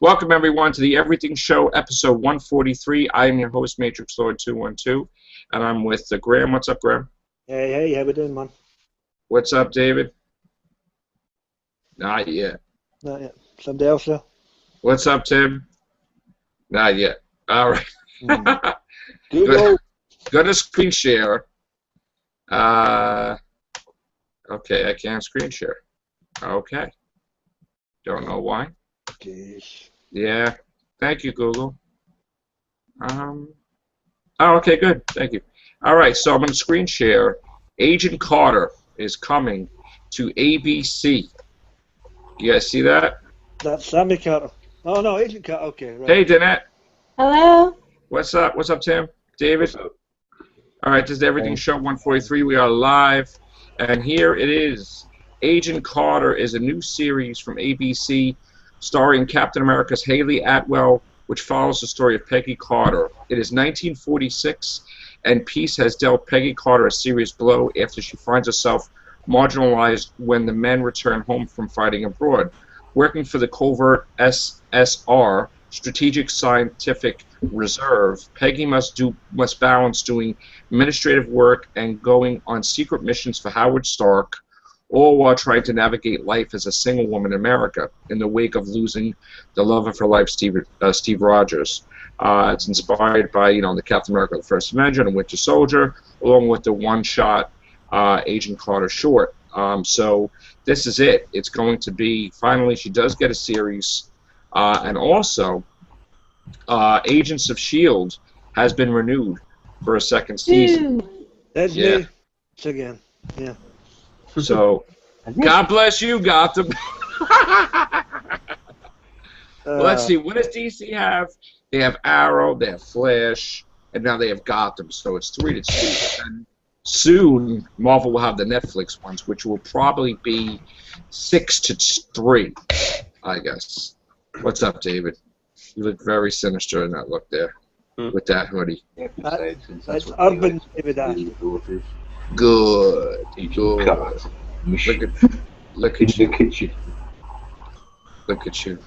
Welcome, everyone, to the Everything Show, episode 143. I am your host, Matrix Lord 212, and I'm with Graham. What's up, Graham? Hey, how we doing, man? What's up, David? Not yet. Not yet. Somebody else there? What's up, Tim? Not yet. All right. Google. Go to screen share. Okay, I can't screen share. Okay. Don't know why. Jeez. Yeah. Thank you, Google. Oh, okay, good. Thank you. All right, so I'm going to screen share. Agent Carter is coming to ABC. You guys see that? That's Sammy Carter. Oh, no, Agent Carter. Okay, right. Hey, Danette. Hello. What's up? What's up, Tim? David? All right, this is Everything Show 143. We are live, and here it is. Agent Carter is a new series from ABC starring Captain America's Haley Atwell, which follows the story of Peggy Carter. It is 1946, and peace has dealt Peggy Carter a serious blow after she finds herself marginalized when the men return home from fighting abroad. Working for the covert SSR, Strategic Scientific Reserve, Peggy must balance doing administrative work and going on secret missions for Howard Stark, all while trying to navigate life as a single woman in America in the wake of losing the love of her life, Steve Rogers. It's inspired by, the Captain America: The First Avenger and Winter Soldier, along with the one-shot Agent Carter short. So this is it. It's going to be, finally, she does get a series. And also, Agents of S.H.I.E.L.D. has been renewed for a second season. That's me. It's again. Yeah. So, God bless you, Gotham. Let's see. What does DC have? They have Arrow, they have Flash, and now they have Gotham. So it's 3 to 2. And soon, Marvel will have the Netflix ones, which will probably be 6 to 3, I guess. What's up, David? You look very sinister in that look there, with that hoodie. That's Urban David Ash. Good. Good. Look at you. Look at you.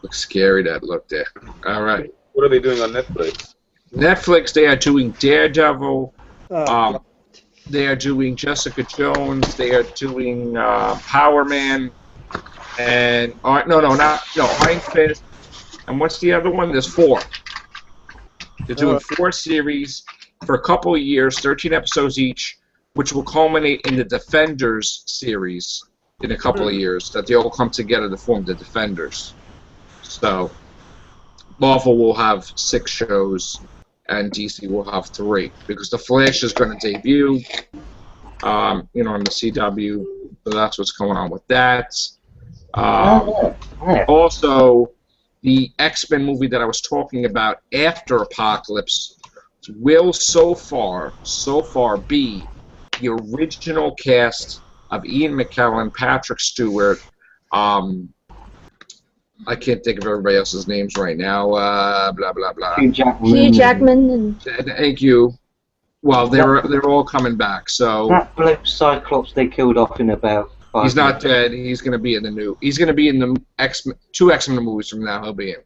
Looks scary, that look there. All right. What are they doing on Netflix? Netflix, they are doing Daredevil. They are doing Jessica Jones. They are doing Power Man. And Iron Fist. And what's the other one? There's 4. They're doing 4 series for a couple of years, 13 episodes each, which will culminate in the Defenders series in a couple of years, that they all come together to form the Defenders. So Marvel will have 6 shows, and DC will have 3, because the Flash is going to debut, on the CW. So that's what's going on with that. Also, the X-Men movie that I was talking about, After Apocalypse, will so far be the original cast of Ian McKellen, Patrick Stewart. I can't think of everybody else's names right now. Blah blah blah. Hugh Jackman. Thank you. Well, they're all coming back. So that blip Cyclops they killed off in about 5 he's not minutes. dead. He's going to be in the new. He's going to be in the two X-Men movies from now. He'll be in,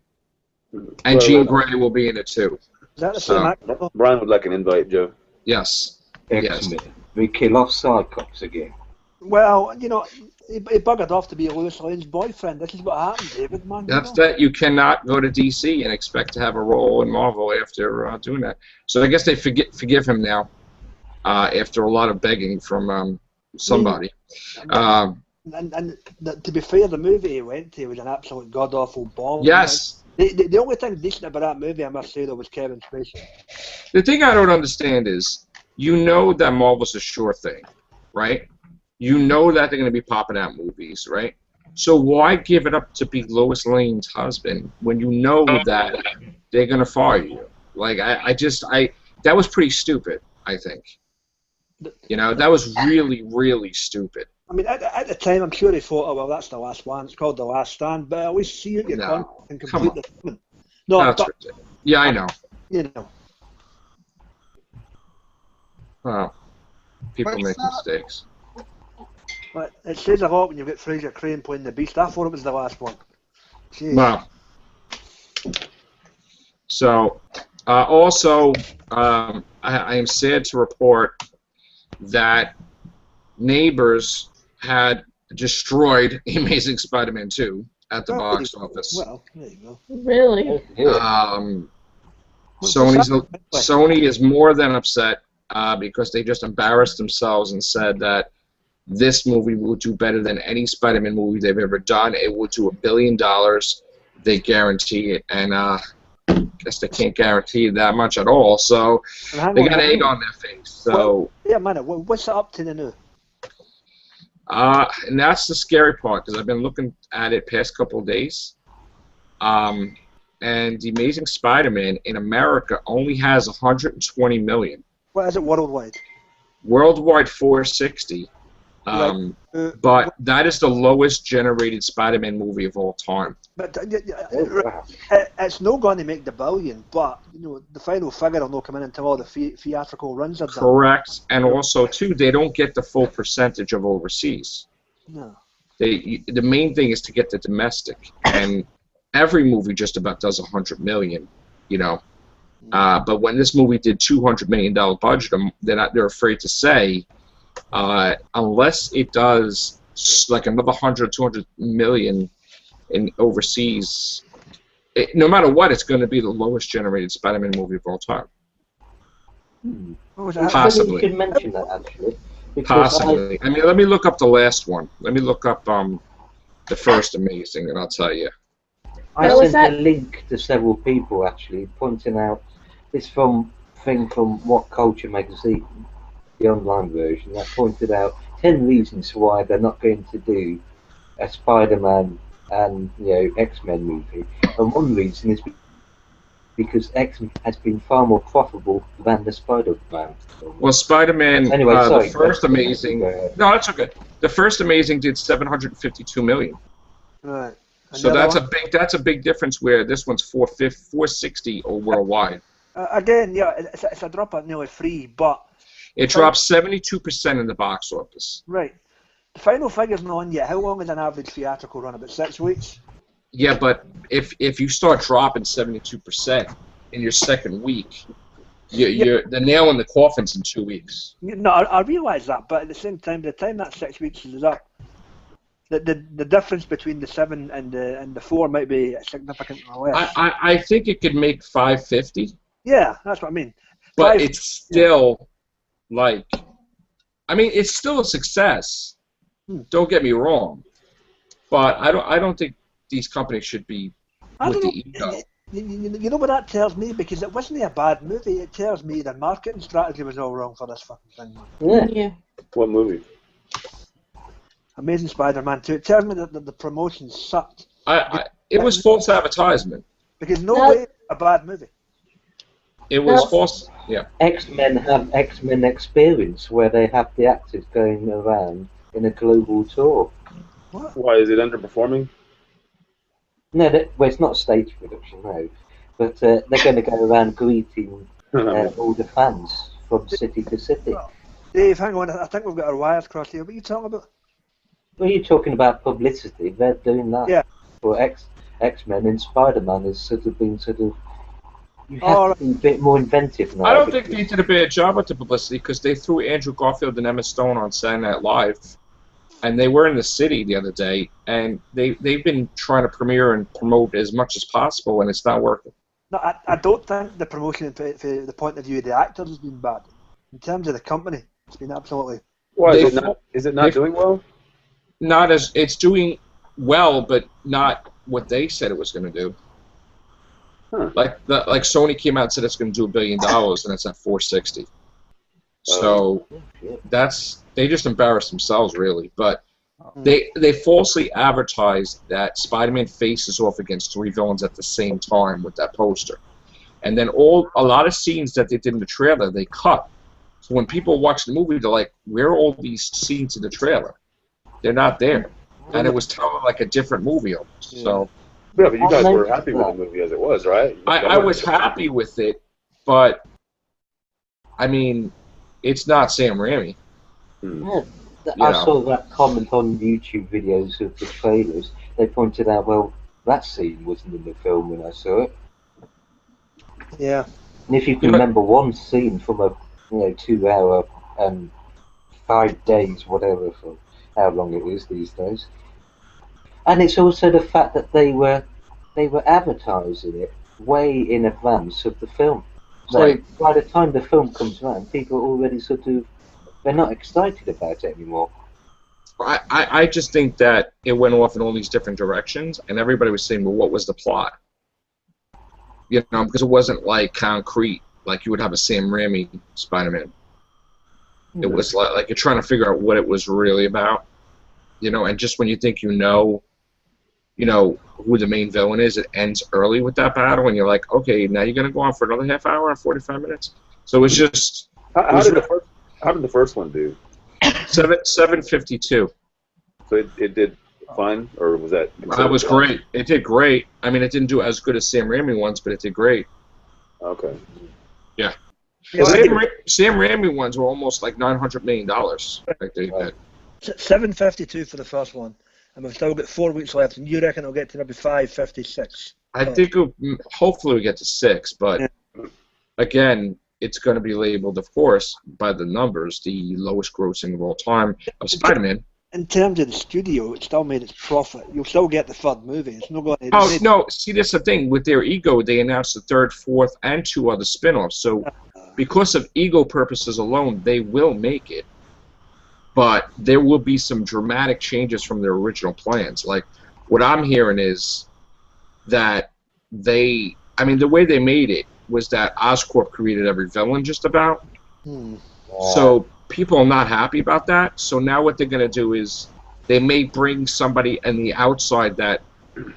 and Jean Grey will be in it too. Is that the same actor? Brian would like an invite, Joe. Yes. X-Men. We kill off Cyclops again. Well, he buggered off to be Lois Lane's boyfriend. This is what happened, David, man. That's that. You cannot go to DC and expect to have a role in Marvel after doing that. So I guess they forgive him now, after a lot of begging from somebody. And to be fair, the movie he went to was an absolute god-awful bomb. Yes. The only thing decent about that movie, I must say, though, was Kevin Spacey. The thing I don't understand is, that Marvel's a sure thing, right? You know that they're going to be popping out movies, right? So why give it up to be Lois Lane's husband when you know that they're going to fire you? Like, that was pretty stupid, I think. That was really, really stupid. I mean, at the time, I'm sure he thought, oh, well, that's the last one. It's called The Last Stand. But at least see your contract and complete the film. No, that's ridiculous. Yeah, I know. Well, people make mistakes. But it says a lot when you get Fraser Crane playing the Beast. I thought it was the last one. Jeez. Wow. So, also, I am sad to report that Neighbors had destroyed Amazing Spider-Man 2 at the box office. Well, there you go. Really? Sony is more than upset because they just embarrassed themselves and said that this movie will do better than any Spider-Man movie they've ever done. It will do $1 billion. They guarantee it, and I guess they can't guarantee that much at all. So they got egg on their face. So yeah, man, what's it up to the new? and that's the scary part because I've been looking at it past couple of days. And the Amazing Spider-Man in America only has 120 million. What is it worldwide? Worldwide 460. But that is the lowest generated Spider-Man movie of all time. But it's not going to make the billion, but you know the final figure will not come in until all the theatrical runs are done. Correct, and also too, they don't get the full percentage of overseas. No. The main thing is to get the domestic, and every movie just about does 100 million, you know. But when this movie did $200 million budget, they're afraid to say, unless it does like another 100, 200 million in overseas, no matter what, it's going to be the lowest generated Spider-Man movie of all time. Possibly. You should mention that actually. Possibly. I mean, let me look up the last one. Let me look up the first Amazing, and I'll tell you. I sent a link to several people actually pointing out this thing from What Culture magazine, the online version, that pointed out 10 reasons why they're not going to do a Spider-Man and X-Men movie. And one reason is because X-Men has been far more profitable than the Spider-Man. Well, Spider-Man, anyway, sorry, the first Amazing. No, that's okay. The first Amazing did 752 million. Right. So that's a big difference where this one's 460 worldwide. Again, yeah, it's a drop at nearly 3, but it dropped 72% in the box office. Right. The final figure's not on yet. How long is an average theatrical run? About 6 weeks? Yeah, but if you start dropping 72% in your second week, you're the nail in the coffin's in 2 weeks. No, I realise that, but at the same time, the time that 6 weeks is up, the difference between the 7 and the 4 might be significantly less. I think it could make 550. Yeah, that's what I mean. But it's still it's still a success. Don't get me wrong, but I don't think these companies should be with the ego. You know what that tells me? Because it wasn't a bad movie. It tells me the marketing strategy was all wrong for this fucking thing. Yeah. What movie? Amazing Spider-Man 2. It tells me that the promotion sucked. It was false advertisement. Because no way a bad movie. It was false. Yeah. X-Men have X-Men Experience, where they have the actors going around in a global tour. What? Why is it underperforming? No, well, it's not stage production, no. But they're going to go around greeting all the fans from city to city. Well, Dave, hang on. I think we've got our wires crossed here. What are you talking about? Well, you're talking about publicity. They're doing that for X-Men, and Spider-Man has sort of been you have to be a bit more inventive now. I don't think they did a bad job with the publicity because they threw Andrew Garfield and Emma Stone on Saturday Night Live, and they were in the city the other day, and they've been trying to premiere and promote as much as possible, and it's not working. No, I don't think the promotion from the point of view of the actors has been bad. In terms of the company, it's been absolutely... Why, is it not doing well? It's doing well, but not what they said it was going to do. Huh. Like Sony came out and said it's going to do $1 billion, and it's at 460. So they just embarrassed themselves, really. But they falsely advertised that Spider-Man faces off against 3 villains at the same time with that poster, and then a lot of scenes that they did in the trailer they cut. So when people watch the movie, they're like, "Where are all these scenes in the trailer? They're not there," and it was telling like a different movie almost. Yeah. So. Yeah, but you guys were happy with the movie as it was, right? I was happy with it, but I mean, it's not Sam Raimi. Yeah, I saw that comment on YouTube videos of the trailers. They pointed out, well, That scene wasn't in the film when I saw it. Yeah. And if you can remember one scene from a 2 hour 5 days, whatever, for how long it is these days. And it's also the fact that they were advertising it way in advance of the film. So Right. by the time the film comes around, people are already they're not excited about it anymore. I just think that it went off in all these different directions, and everybody was saying, well, what was the plot? Because it wasn't like concrete, like you would have a Sam Raimi Spider-Man. It was like you're trying to figure out what it was really about, and just when you think you know who the main villain is, it ends early with that battle, and you're like, okay, now you're gonna go on for another half hour and 45 minutes. So it's just How did the first one do? 752. So it did fine, or was that? That was great. It did great. I mean, it didn't do as good as Sam Raimi ones, but it did great. Okay. Yeah. Yeah, Sam Raimi ones were almost like $900 million. Like they did. 752 for the first one, and we've still got 4 weeks left, and you reckon it'll get to maybe 556? I think hopefully we get to 6, but again, it's going to be labeled, of course, by the numbers, the lowest grossing of all time of Spider-Man. In terms of the studio, it still made its profit. You'll still get the third movie. It's not going to. Oh no! See, that's the thing with their ego. They announced the third, fourth, and 2 other spin-offs. So, because of ego purposes alone, they will make it. But there will be some dramatic changes from their original plans. Like, what I'm hearing is that the way they made it was that Oscorp created every villain just about. So people are not happy about that. So now what they're going to do is they may bring somebody on the outside that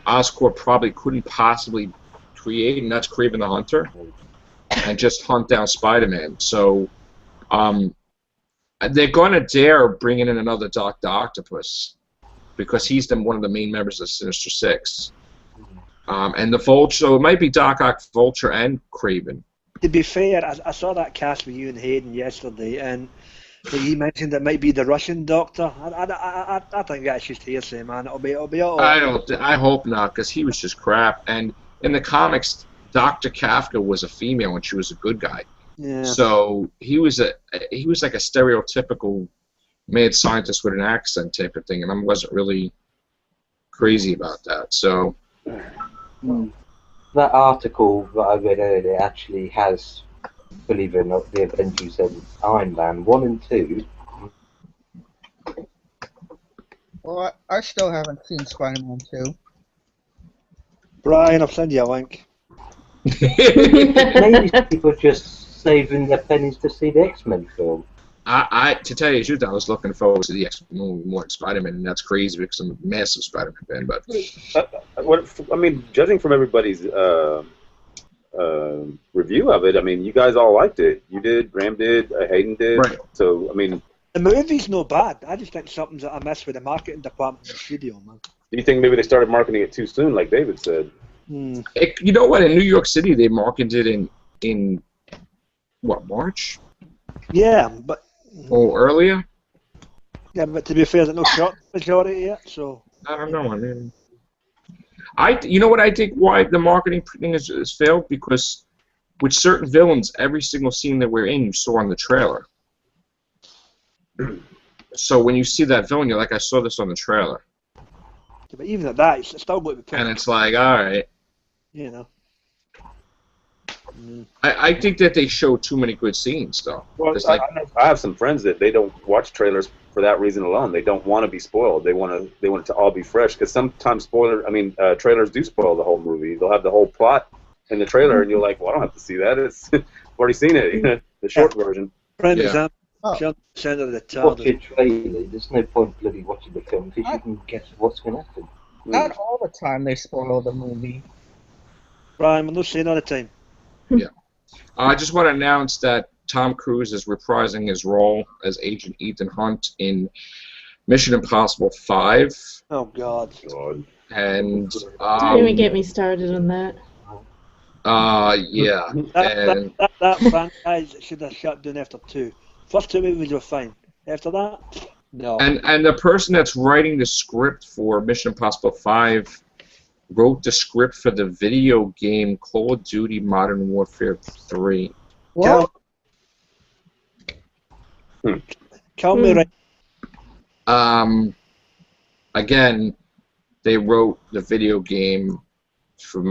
Oscorp probably couldn't possibly create, and that's Kraven the Hunter, and just hunt down Spider-Man. So they're going to dare bringing in another Dr. Octopus because he's one of the main members of Sinister Six. And the Vulture, so it might be Doc Ock, Vulture, and Kraven. To be fair, I saw that cast with you and Hayden yesterday, and he mentioned it might be the Russian Doctor. I think that's just hearsay, man. It'll be all. I hope not, because he was just crap. And in the comics, Dr. Kafka was a female, and she was a good guy. Yeah. So he was like a stereotypical mad scientist with an accent type of thing, and I wasn't really crazy about that. So. That article that I read earlier actually has, believe it or not, the Avengers and Iron Man 1 and 2. Well, I still haven't seen Spider-Man 2. Brian, I'll send you a link. Maybe people are just saving their pennies to see the X-Men film. To tell you the truth, I was looking forward to the X-Men movie more than Spider-Man, and that's crazy because I'm a massive Spider-Man fan. But judging from everybody's review of it, you guys all liked it. You did, Graham did, Hayden did. Right. So, the movie's no bad. I just think something's that I miss with the marketing department in the studio, man. Do you think maybe they started marketing it too soon, like David said? You know what? In New York City, they marketed it in what, March? Yeah, but. Or earlier? Yeah, but to be fair, there's no shot majority yet, so. I don't know. You know what I think why the marketing thing has failed? Because with certain villains, every single scene that we're in, you saw on the trailer. So when you see that villain, you're like, I saw this on the trailer. Yeah, but even at that, it's still going to be. And it's like, all right. You know. I think that they show too many good scenes, though. Well, I have some friends that they don't watch trailers for that reason alone. They don't want to be spoiled. They want it to all be fresh, because sometimes trailers do spoil the whole movie. They'll have the whole plot in the trailer, and you're like, well, I don't have to see that. I've already seen it. The short version. For example, 10% of the time. Watch a trailer. There's no point bloody watching the film because you can guess what's going to happen. Not all the time they spoil the movie. Brian, we're not saying all the time. Yeah. I just want to announce that Tom Cruise is reprising his role as Agent Ethan Hunt in Mission Impossible 5. Oh, God. And don't even get me started on that. yeah. That franchise should have shut down after 2. First 2 movies were fine. After that, no. And the person that's writing the script for Mission Impossible 5 wrote the script for the video game Call of Duty Modern Warfare 3. What? Tell me right. Again, they wrote the video game for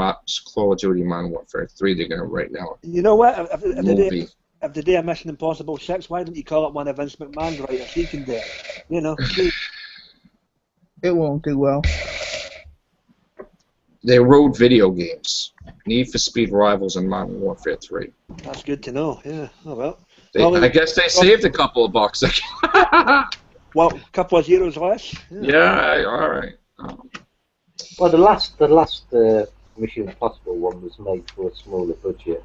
Call of Duty Modern Warfare 3. They're going to write now. You know what? If they do a Mission Impossible 6, why don't you call it one of Vince McMahon's writers? He can do it. You know. It won't do well. They wrote video games. Need for Speed Rivals and Modern Warfare 3. That's good to know. Yeah. Oh well. I guess they saved a couple of bucks. Well, a couple of zeros less. Yeah, all right. Well, the last Mission Impossible one was made for a smaller budget.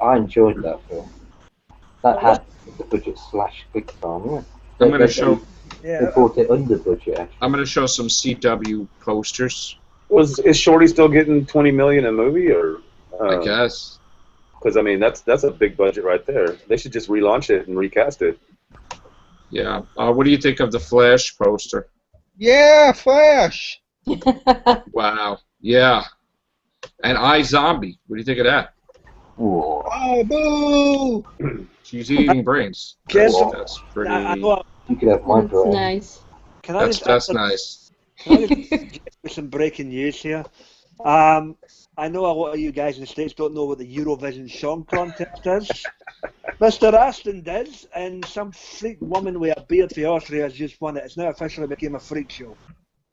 I enjoyed that film. That had the budget slash quick time. Yeah. I'm going to show. They bought it under budget. Actually. I'm going to show some CW posters. Is Shorty still getting $20 million a movie, or? I guess. Because I mean, that's a big budget right there. They should just relaunch it and recast it. Yeah. What do you think of the Flash poster? Yeah, Flash. Wow. Yeah. And iZombie. What do you think of that? Whoa. Oh, boo! She's eating brains. That's pretty. You could have my brain. Nice. That's nice. Can I just some breaking news here? I know a lot of you guys in the States don't know what the Eurovision Song Contest is. Mr. Aston does, and some freak woman with a beard for Austria has just won it. It's now officially became a freak show.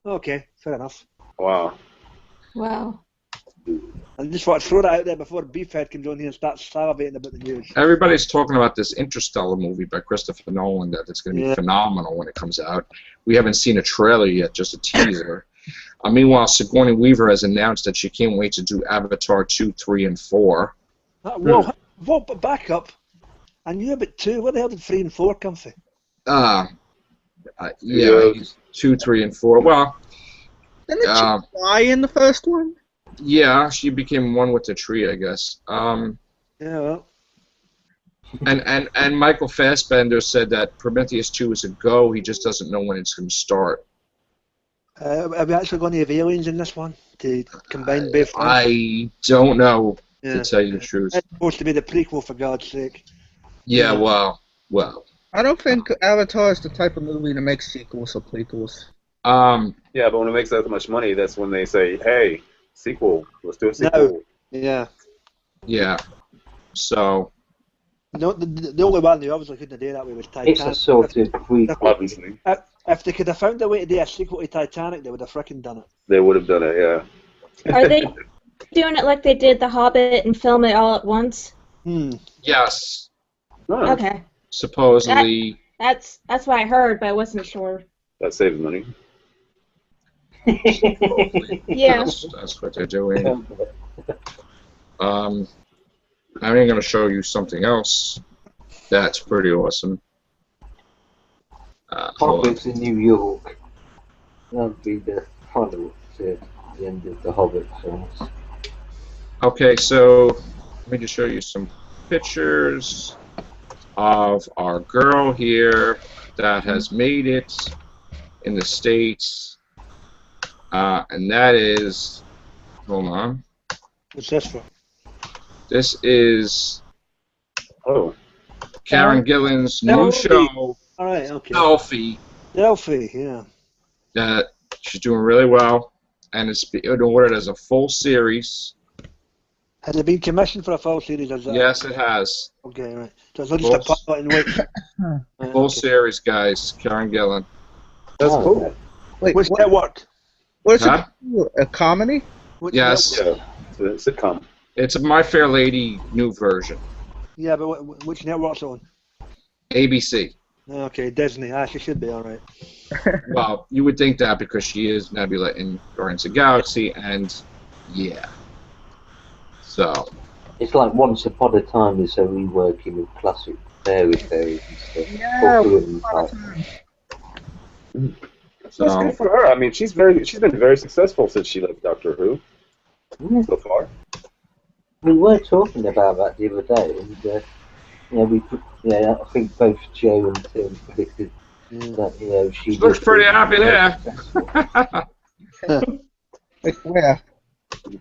Okay, fair enough. Wow. Wow. I just want to throw that out there before Beefhead comes on here and starts salivating about the news. Everybody's talking about this Interstellar movie by Christopher Nolan, that it's going to be phenomenal when it comes out. We haven't seen a trailer yet, just a teaser. Meanwhile, Sigourney Weaver has announced that she can't wait to do Avatar 2, 3, and 4. Whoa, but back up. I knew about 2. Where the hell did 3 and 4 come from? Yeah, 2, 3, and 4. Well, Didn't she fly in the first one? Yeah, she became one with the tree, I guess. Yeah, well. And Michael Fassbender said that Prometheus 2 is a go. He just doesn't know when it's going to start. Are we actually going to have aliens in this one to combine both? I don't know, to tell you the truth. It's supposed to be the prequel, for God's sake. Yeah, well. I don't think Avatar is the type of movie to make sequels or prequels. Yeah, but when it makes that much money, that's when they say, "Hey, sequel. Let's do a sequel." No. Yeah. Yeah. So. No, the only one they obviously couldn't do that way was Titanic. It's a sort of prequel. Obviously. If they could have found a way to do a sequel to Titanic, they would have frickin' done it. They would have done it, yeah. Are they doing it like they did The Hobbit and film it all at once? Yes. Oh. Okay. Supposedly. That's what I heard, but I wasn't sure. That saves money. Yeah. That's what they're doing. I'm going to show you something else that's pretty awesome. Hobbits in New York. That'll be the final to the end of the Hobbit films. Okay, so let me just show you some pictures of our girl here that has made it in the States. And that is, hold on. What's this for? This is Karen Gillan's new show, All right, okay. Delphi, yeah. that she's doing really well, and it's been ordered as a full series. Has it been commissioned for a full series? Yes, it has. Okay, right. So it's not just a pilot and wait. Full series, guys. Karen Gillan. That's cool. Wait, Which network? What is Huh? it? A comedy? Which Yes. network? Yeah, it's a sitcom. It's a My Fair Lady new version. Yeah, but which network's on? ABC. Okay, Disney. She should be all right. Well, you would think that because she is Nebula in Guardians of the Galaxy, and yeah. So. It's like Once Upon a Time is a reworking of classic fairy tales and stuff. Yeah, So. That's good for her. I mean, she's been very successful since she left Doctor Who. Yeah. So far. We were talking about that the other day, and I think both Joe and Tim predicted that she Looks pretty happy there. Wait, where?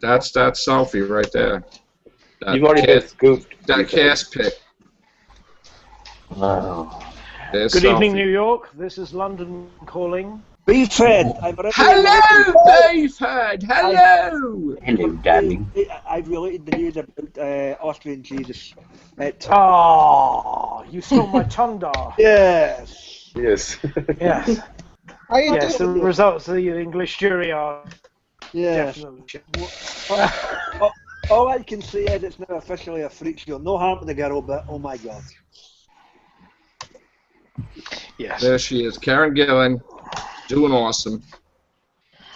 That's that selfie right there. You've already been scooped. That cast pick. Wow. There's Good evening, selfie. New York. This is London calling. Beefhead, I've already Hello, Beefhead. Hello. Hello, darling. I've related the news about Austrian Jesus. Oh, you stole my thunder. Yes. Yes. Yes. How you Yes, the doing? results of the English jury are Yes. definitely shit. All I can say is it's now officially a freak show. No harm to the girl, but oh my god. Yes. There she is, Karen Gillan, doing awesome.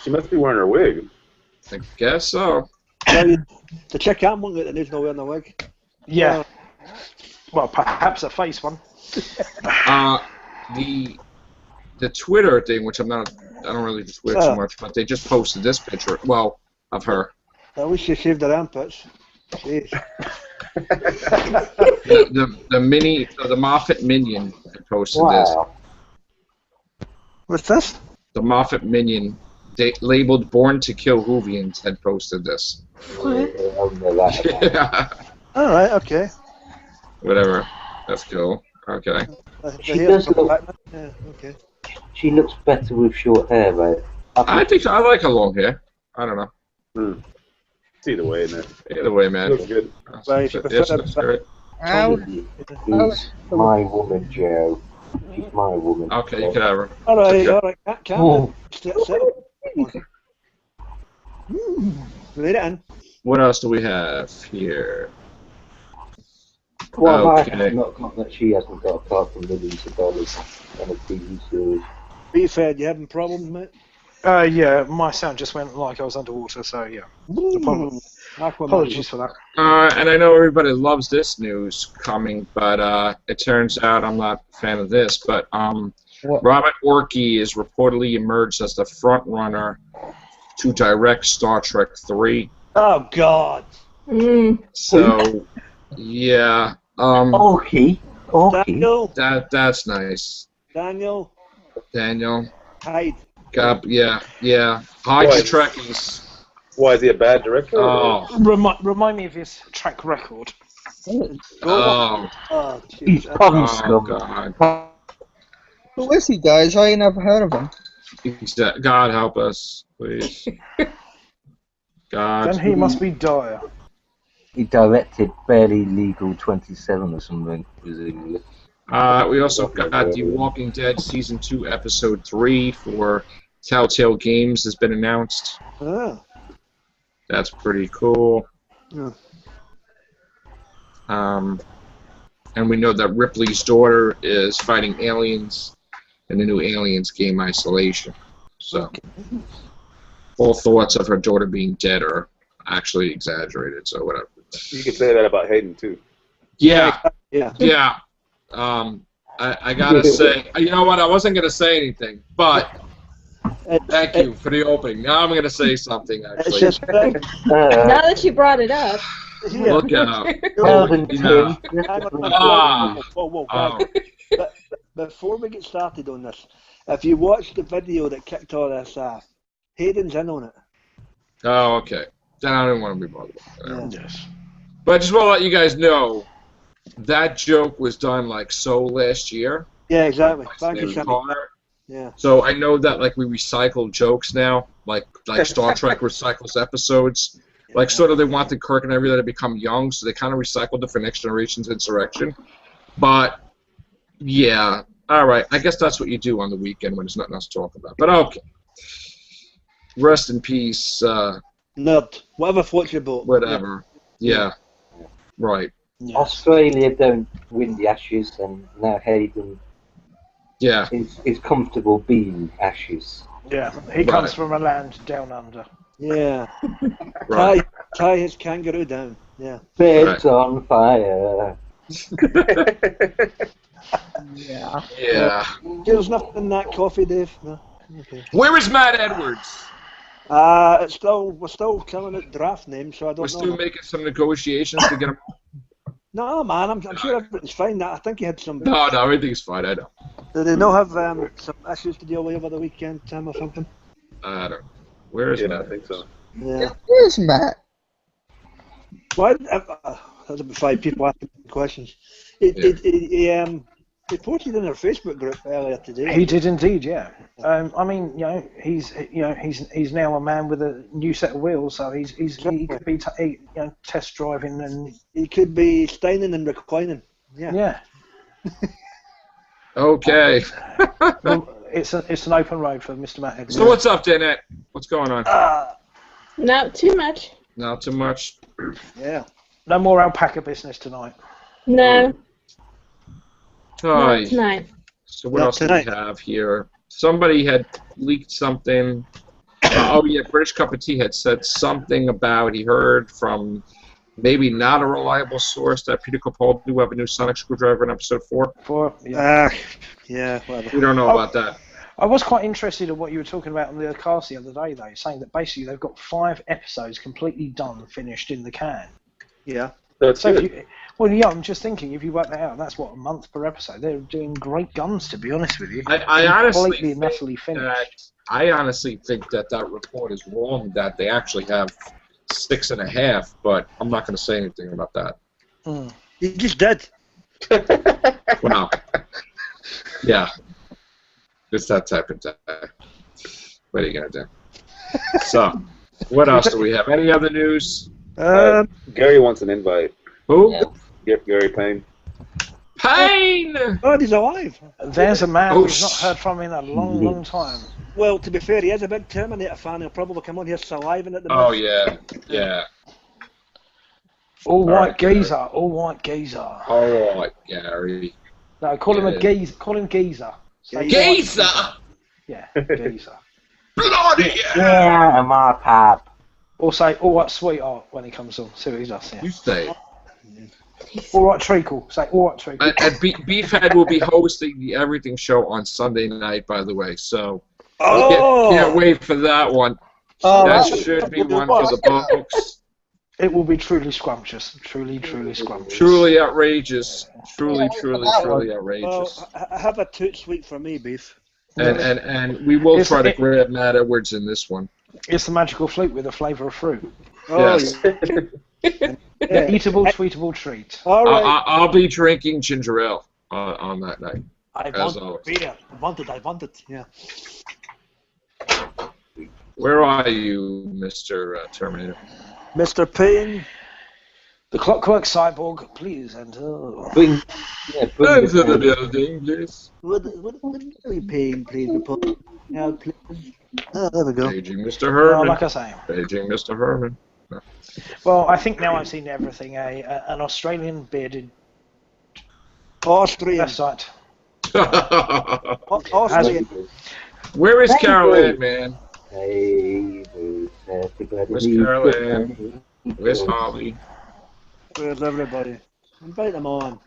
She must be wearing her wig. I guess so. Well, the chick I'm looking at the news not wearing a wig. Yeah. Well, perhaps a face one. The Twitter thing, which I don't really Twitter too much, but they just posted this picture. Well, of her. At least she shaved her armpits. Jeez. The Moffat Minion posted this. Wow. What's this? The Moffat Minion, they labeled "Born to Kill Whovians," had posted this. Yeah. All right. Okay. Whatever. That's cool. Okay. She does look. Yeah. Okay. She looks better with short hair, though. I think I like her long hair. I don't know. It's either way, isn't it? Either way, man. Looks good. Right, she Yes, prefer- that's great. How, She's my woman, Joe. She's my woman. Okay, you can have her. All right. All right. Oh. Sit. Read it in. What else do we have here? Well, I Okay. have not got that she hasn't got apart from millions of dollars on a TV series. Beefhead, you having problems, mate? Yeah, my sound just went like I was underwater, so yeah. Apologies for that. And I know everybody loves this news coming, but it turns out I'm not a fan of this. But What? Robert Orci is reportedly emerged as the front runner to direct Star Trek 3. Oh God. So, yeah, Orky. Daniel. that's nice. Daniel. Hide. God, yeah. Hide Boy. your Trekkies. Why, is he a bad director? Oh, Remind me of his track record. oh, Oh, He's jeez. pong oh, scum. God. who is he, guys? I ain't never heard of him. God help us, please. God. Then he must be dire. He directed Barely Legal 27 or something, presumably. We also got The Walking Dead Season 2, Episode 3 for Telltale Games has been announced. Ah. That's pretty cool. Yeah. And we know that Ripley's daughter is fighting aliens in the new Aliens game, Isolation. So, all thoughts of her daughter being dead are actually exaggerated, so whatever. You could say that about Hayden, too. Yeah. Yeah. I gotta say, you know what? I wasn't gonna say anything, but thank you for the opening. Now I'm gonna say something. It's Actually, just Now that you brought it up. yeah. look out! Melvin Yeah. Tim. Whoa, Oh. guys. Before we get started on this, if you watch the video that kicked all this off, Hayden's in on it. Oh, okay. Then I don't want to be bothered. Yeah. Yes. But I just want to let you guys know that joke was done like so last year. Yeah, exactly. Like Thank you, David Sammy. Connor. Yeah. So I know that like we recycle jokes now, like Star Trek recycles episodes. Like sort of they wanted Kirk and everybody to become young, so they kind of recycled it for Next Generation's Insurrection. But yeah, all right. I guess that's what you do on the weekend when there's nothing else to talk about. But okay. Rest in peace. Nerd. Whatever floats your boat. Whatever. Yeah. Right. Yes. Australia don't win the Ashes, and now Hayden Yeah. is comfortable being Ashes. Yeah. He comes Right. from a land down under. Yeah. Right. Tie his kangaroo down. Yeah. Beds on fire. Yeah. Yeah. There's nothing in that coffee, Dave. No. Okay. Where is Matt Edwards? We're still killing it draft name, so I We're don't still know. making some negotiations to get him. No, man, I'm sure everything's fine. I think he had some. No, everything's fine. I know. Did they not have some issues to deal with over the weekend, Tim, or something? I don't know. Where is Yeah, Matt? I think so. Yeah. Where's Matt? Well, there's about 5 people asking questions. He posted in our Facebook group earlier today. He did indeed, yeah. I mean, he's now a man with a new set of wheels, so he could be test driving and He could be steining and reclining. Yeah. Okay. Well, it's an open road for Mr. Matt Edwards. So what's up, Danette? What's going on? Not too much. Not too much. Yeah. No more alpaca business tonight. No, Hi. not tonight. So what Not else tonight. do we have here? Somebody had leaked something. Oh yeah, British Cup of Tea had said something about he heard from maybe not a reliable source that Peter Capaldi do have a new sonic screwdriver in episode 4. Yeah, whatever. We don't know about that. I was quite interested in what you were talking about on the cast the other day, though, saying that basically they've got 5 episodes completely done, finished in the can. Yeah. That's So, good. I'm just thinking, if you work that out, that's what, a month per episode. They're doing great guns, to be honest with you. I honestly Completely and utterly finished. I honestly think that report is wrong. That they actually have 6.5, but I'm not going to say anything about that. He just did. Wow. Yeah. It's that type of day. What are you going to do? So, what else do we have? Any other news? Gary wants an invite. Who? Yeah. Gary Payne. Payne! Oh, he's alive. There's a man Oh, we've not heard from in a long, long time. Well, to be fair, he is a big Terminator fan. He'll probably come on here saliving at the Oh, moment. yeah. All right, white geezer, all white geezer. All right, Gary. No, call him a Yeah. geezer. Call him geezer. Say Geezer! Yeah, geezer. Bloody hell! Yeah, my pap. Or say, all right, sweetheart, when he comes on. See what he does. Yeah. You say it. All right, treacle. Say, all right, treacle. And Beefhead will be hosting the Everything Show on Sunday night, by the way, so can't wait for that one. That should be one for the books. It will be truly scrumptious. Truly, truly scrumptious. Truly outrageous. Truly outrageous. Well, have a toot sweet for me, Beef. And we will try to grab Matt Edwards in this one. It's the magical flute with a flavour of fruit. Oh, Yes. The eatable, tweetable treat. All right. I'll be drinking ginger ale on that night. I as want always. beer. I want it. Yeah. Where are you, Mr. Terminator? Mr. Payne. The Clockwork Cyborg, please enter. Bring Into the building, please. What are we paying, please? Now, please. Oh, there we go. Paging Mr. Well, Herman. like I say. Paging Mr. Herman. Well, I think now I've seen everything. An Australian bearded Austrian. website. Austrian. Where is Carol Ann, man? Where's Carol Ann? Where's Holly? Where's everybody? Invite them on.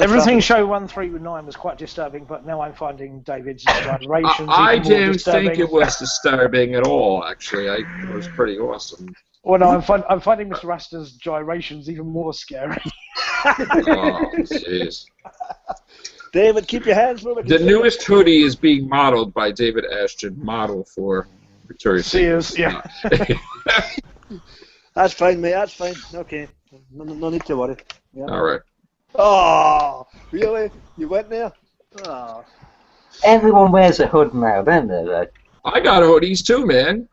Everything show 139 was quite disturbing, but now I'm finding David's gyrations. I even more didn't disturbing. think it was disturbing at all, actually. It was pretty awesome. Well, no, I'm finding Mr. Rasta's gyrations even more scary. Oh, jeez. David, keep your hands moving. The newest hoodie is being modeled by David Ashton, model for Victoria's Sears, yeah. That's fine, mate. That's fine. Okay. No need to worry. Yeah. All right. Oh, really? You went there? Oh. Everyone wears a hood now, don't they? I got hoodies too, man.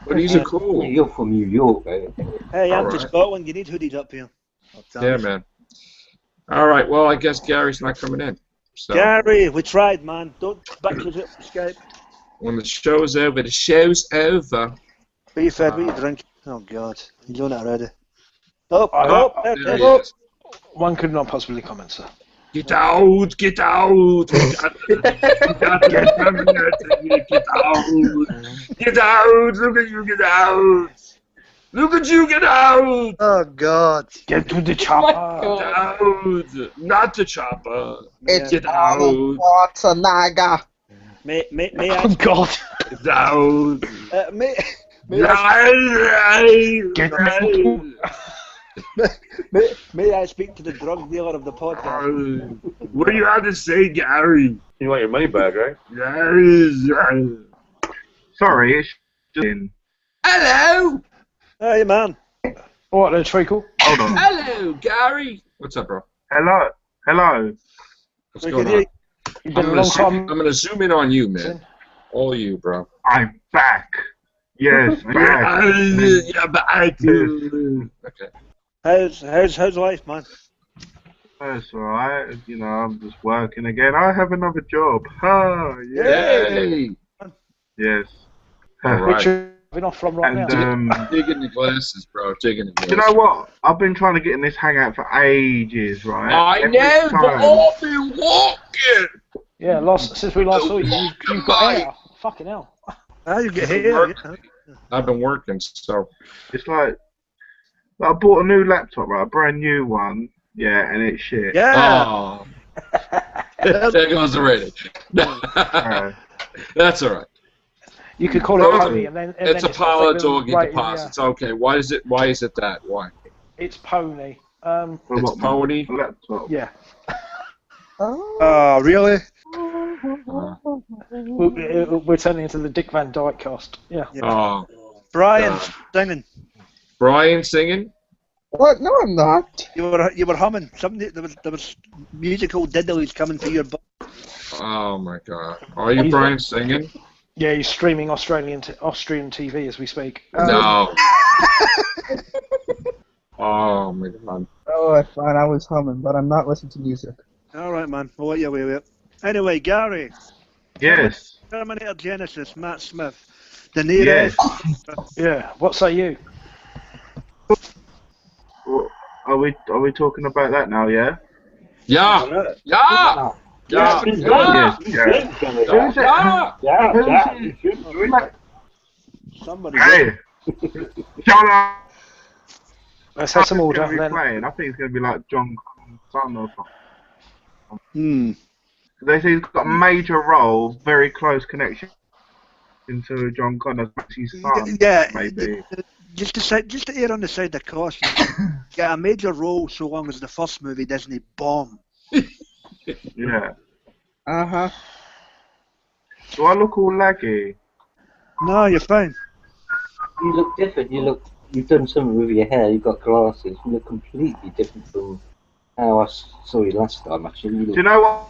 Hoodies are cool. You're from New York, eh? Hey, I'm All from right. Scotland. You need hoodies up here. Yeah, man. All right. Well, I guess Gary's not coming in. So Gary, we tried, man. Don't back to the Skype. when the show's over, the show's over. Be fed, what you drink? Oh, God. You're doing it already. Oh, There there he it is. is. One could not possibly comment, sir. Get out! Get out! We got the Terminator. Get out! Get out! Look at you! Get out! Look at you! Get out! Oh, God. Get to the chopper. Get out! Not the chopper. It's Get Arnold out! Schwarzenegger. May Oh, God. Get out! may I speak to the drug dealer of the podcast? What do you have to say, Gary? You want your money back, right? Sorry, it's just in. Hello. Hey, man. All right then, Treacle. Hold on. Hello, Gary. What's up, bro? Hello. Hello. What's going on? You've been a long time. I'm gonna zoom in on you, man. All you, bro. I'm back. Yes. Yes. Yeah, but I do. Okay. How's life, man? That's alright. You know, I'm just working again. I have another job. Oh, yeah. Yay. Yes. All right. Which you're off from right And now. Digging the glasses, bro. Digging the glasses. you know what? I've been trying to get in this hangout for ages, right? I Every know, but time. I've been walking. Yeah, since we last saw you, you've got out. Fucking hell. How you get here? I've been working, so. It's like I bought a new laptop, right? A brand new one. Yeah, and it's shit. Yeah. Oh. There goes the rating. That's all right. You could call it Pony, and then It's a like pile of a doggy rating, deposits. Okay, why is it that? Why? It's Pony. It's Pony. Laptop. Yeah. Oh, really? We're turning into the Dick Van Dyke cast. Yeah. Oh. Brian singing. Brian singing? What? No, I'm not. You were humming. Something there was musical diddlies coming to your butt. Oh my God! Are you Brian singing? Yeah, he's streaming Austrian TV as we speak. No. Oh my God. Oh, I thought I was humming, but I'm not listening to music. All right, man. We'll let you away with it. Anyway, Gary. Yes. Terminator Genesis, Matt Smith. De Niro. Yes. Yeah. What say you? Are we talking about that now? Yeah. Yeah. Yeah. Yeah. Yes. Yeah. Somebody. Hey. Shut up. Let's have some order. Gonna be Then. playing. I think it's going to be like John Connor's son or something. Hmm. They say he's got a major role, very close connection into John Connor's son. Yeah. Maybe. Just to err on the side of caution, get a major role so long as the first movie doesn't bomb. Yeah. Uh-huh. Do I look all laggy? No, you're fine. You look different. You've done something with your hair. You've got glasses. You look completely different from how I saw you last time. Actually, Do you know what?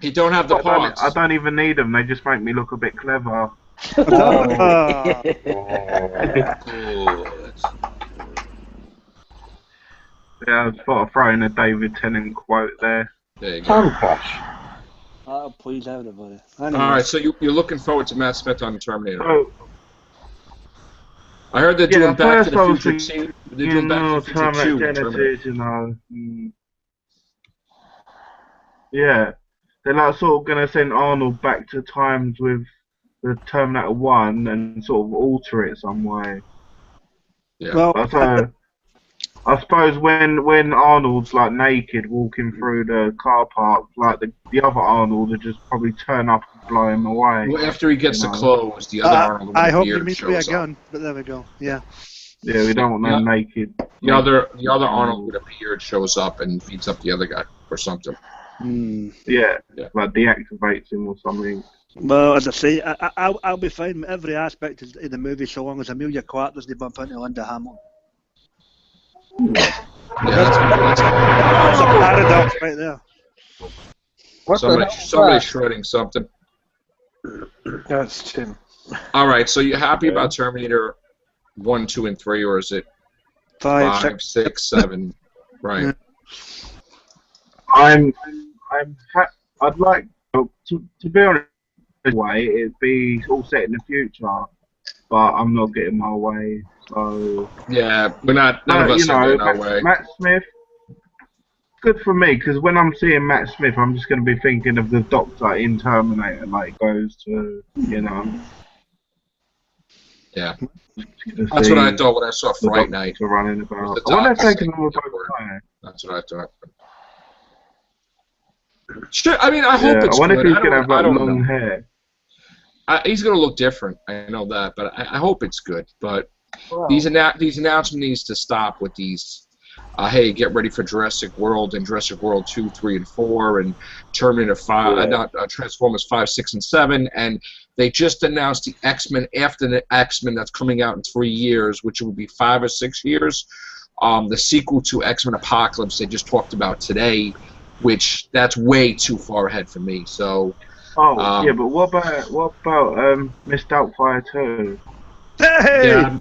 You don't have the parts. I don't even need them. They just make me look a bit clever. Oh. Yeah, I thought I'd throw in a David Tennant quote there. There you go. Time Crash. That'll please everybody. Anyway. All right, so you're looking forward to Matt Smith on Terminator. So, I heard they're doing Back to first I the was Future thinking, 2. They're doing Back to the Future 2. in Terminator. Genesis, you know. Yeah. They're like sort of going to send Arnold back to times with the Terminator 1 and sort of alter it some way. Yeah. Well, So, I suppose when Arnold's like naked walking through the car park, like the other Arnold would just probably turn up and blow him away. Well, after he gets the clothes, the other Arnold with I the hope you beard mean with a shows up. gun, but there we go. Yeah. Yeah, we don't want them naked. The other Arnold with a beard shows up and beats up the other guy or something. Yeah, Yeah. like deactivates him or something. Well, as I say, I'll be fine with every aspect of the movie so long as Amelia Clark doesn't bump into Linda Hamilton. Yeah, that's That's a paradox right there. somebody shredding something. That's Tim. All right, so you happy about Terminator 1, 2, and 3, or is it 5, 6, 7? Right. I'd like to be honest. Way it'd be all set in the future, but I'm not getting my way. So Yeah, we're not. None of us are getting our way. Matt Smith. Good for me, because when I'm seeing Matt Smith, I'm just going to be thinking of the Doctor in Terminator, like goes to, you know. Yeah. That's what I thought when I saw Fright Night. Running about. The I wonder if Doctor they can all saying go there. That's what I thought. Sure, I mean, I hope it's I wonder good. if he's going to have like I don't long know. hair. He's going to look different. I know that, but I hope it's good. But these announcements needs to stop with these. Hey, get ready for Jurassic World and Jurassic World 2, 3, and 4, and Terminator 5, not Transformers 5, 6, and 7, and They just announced the X-Men after the X-Men that's coming out in 3 years, which will be 5 or 6 years. The sequel to X-Men Apocalypse they just talked about today, which that's way too far ahead for me. So. Yeah, but what about Miss Doubtfire 2? Hey! Yeah,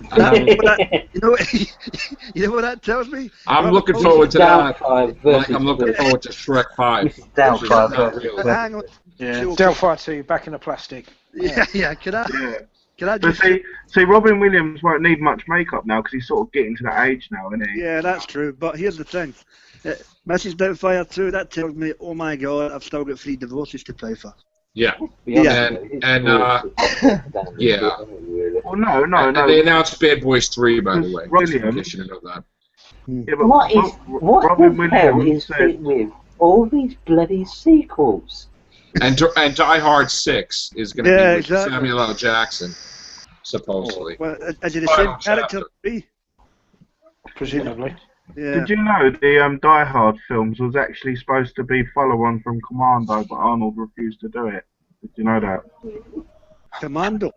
You know what that tells me? I'm looking forward to that. Like I'm looking forward to Shrek 5. Hang on. Yeah. Doubtfire 2, back in the plastic. Yeah. Can I But just see, Robin Williams won't need much makeup now because he's sort of getting to that age now, isn't he? Yeah, that's true. But here's the thing. Mrs. Doubtfire 2, that tells me, oh my God, I've still got 3 divorces to pay for. Yeah. Yeah. And yeah. Well, no. And they announced Bad Boys 3, by the way. Williams. Just in case you didn't know that. Yeah, but What Robin the hell Williams is said, it with all these bloody sequels? And Die Hard 6 is going to be with exactly. Samuel L. Jackson, supposedly. Well, is it the Final same character? chapter. Presumably. Yeah. Did you know the Die Hard films was actually supposed to be follow-on from Commando, but Arnold refused to do it? Did you know that? Commando.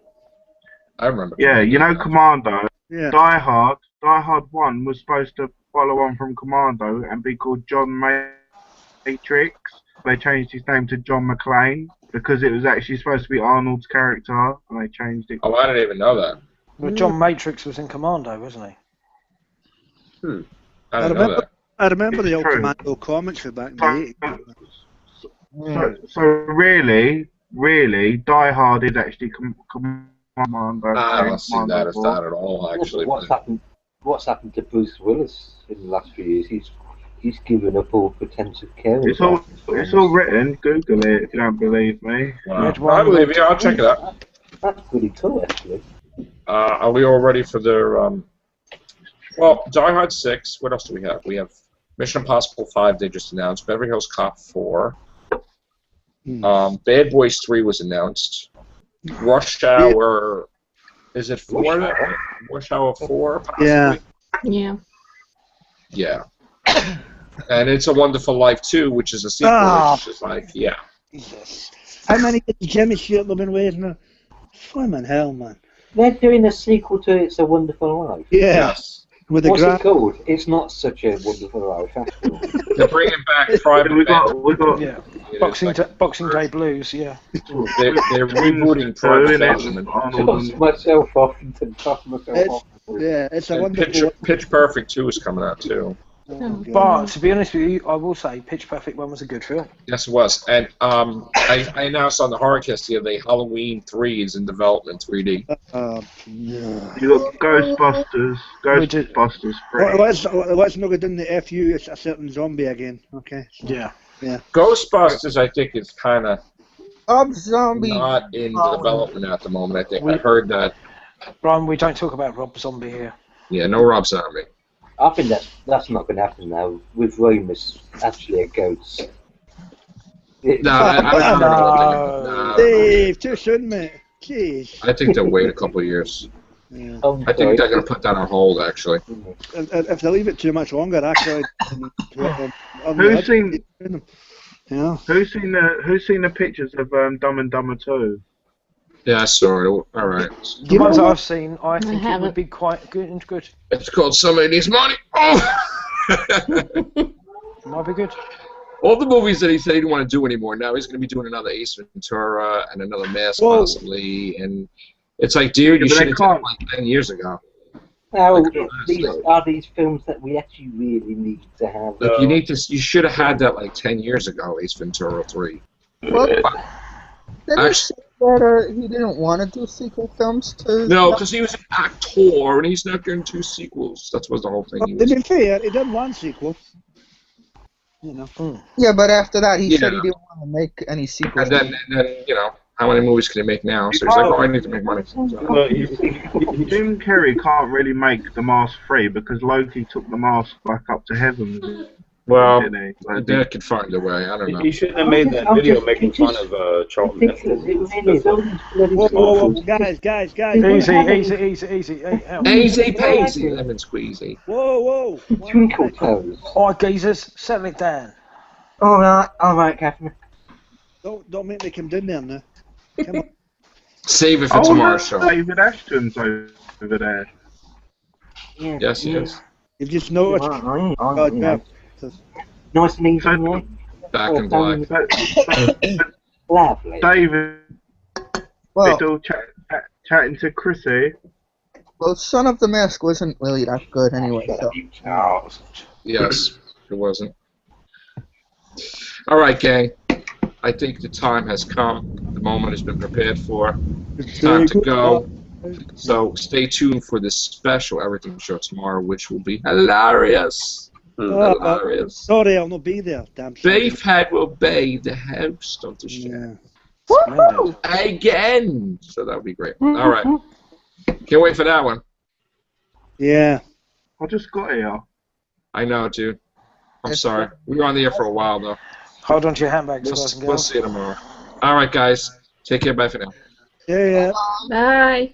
I remember. Yeah, you know Commando. Yeah. Die Hard 1 was supposed to follow on from Commando and be called John Matrix. They changed his name to John McClane because it was actually supposed to be Arnold's character, and they changed it. Oh, I didn't even know that. Well, John Matrix was in Commando, wasn't he? I didn't know that. I remember It's the old true. Commando comics from back in the 80s. So really, Die Hard is actually Commando. I don't see that as that at all, actually. What's happened to Bruce Willis in the last few years? He's given up all pretense of caring. It's all written. Google it if you don't believe me. Wow. I believe you. I'll check it out. That's pretty cool, actually. Are we all ready for their... Well, Die Hard 6. What else do we have? We have Mission Impossible 5 they just announced. Beverly Hills Cop 4. Bad Boys 3 was announced. Rush Hour... Is it 4? Rush Hour 4, possibly? Yeah. Yeah. And It's a Wonderful Life 2, which is a sequel, which is like, yeah. Jesus. How many did Jimmy Stewart have been waiting for? Flippin' hell, man. They're doing a sequel to It's a Wonderful Life. Yeah. Yes. With the What's it called? It's not such a wonderful life, after all. They're bringing back Private we got. Yeah. It Boxing Day Blues, yeah. They're rebooting Private Benjamin. Toss myself off and then toss myself off. Yeah, It's a And Wonderful Pitch Perfect 2 is coming out, too. But to be honest with you, I will say Pitch Perfect 1 was a good film. Yes, it was. And I announced on the Horrorcast the other day, Halloween 3 is in development, 3D. yeah. You got Ghostbusters. Ghostbusters 3. Let's not go down the FU, it's a certain zombie again. Okay. Yeah. Ghostbusters, I think, is kind of Zombie. not in development at the moment. I think I heard that. Brian, we don't talk about Rob Zombie here. Yeah, no Rob Zombie. I think that's not going to happen now, with Ramus actually a ghost. No. Dave, too soon, mate. Jeez. I think they'll wait a couple of years. Yeah. I think they're going to put that on hold, actually. If they leave it too much longer, actually. Who's seen? Yeah. Who's seen the pictures of Dumb and Dumber 2? Yeah, I saw it. All right. The ones that I've seen, I think it would be quite good. It's called Somebody Needs Money. Oh! Might be good. All the movies that he said he didn't want to do anymore, now he's going to be doing another Ace Ventura and another Mask, possibly. And it's like, dude, you should have done it like 10 years ago. Now, these are these films that we actually really need to have. Look, you should have had that like 10 years ago, Ace Ventura 3. Well, didn't he say that he didn't want to do sequel films to... No, because he was an actor, and he's not going to do sequels. That was the whole thing. To be fair, he did one sequel. You know. Yeah, but after that, he said he didn't want to make any sequels. And then, you know, how many movies can he make now? So he's like, oh, I need to make money. So. Well, Jim Carrey can't really make The Mask 3 because Loki took The Mask back up to heaven. Well, didn't he? they could find a way. I don't know. He shouldn't have made that video making fun of Charlton Heston. Whoa, guys. Easy. Easy peasy, lemon squeezy. Whoa. Twinkle toes. All right, geezers, settle it down. All right, Catherine. Don't make me come down there now. Come on. Save it for tomorrow's show. David Ashton's over there. Yeah, Yes, he is. You've just noticed. Nice and easy, yeah. Back in black. Lovely. David Well, still chatting to Chrissy. well, Son of the Mask wasn't really that good anyway. So. Yes, it wasn't. All right, gang. I think the time has come. The moment has been prepared for. It's time to go. So stay tuned for this special Everything show tomorrow, which will be hilarious. Hilarious. Sorry, I'll not be there. Damn. Beefhead will be the host of the show. Yeah. Again. So that would be great. All right. Can't wait for that one. Yeah. I just got here. I know, dude. I'm sorry. We were on the air for a while, though. Hold on to your handbags, guys and We'll girls. see you tomorrow. All right, guys. Take care. Bye for now. Yeah. Bye.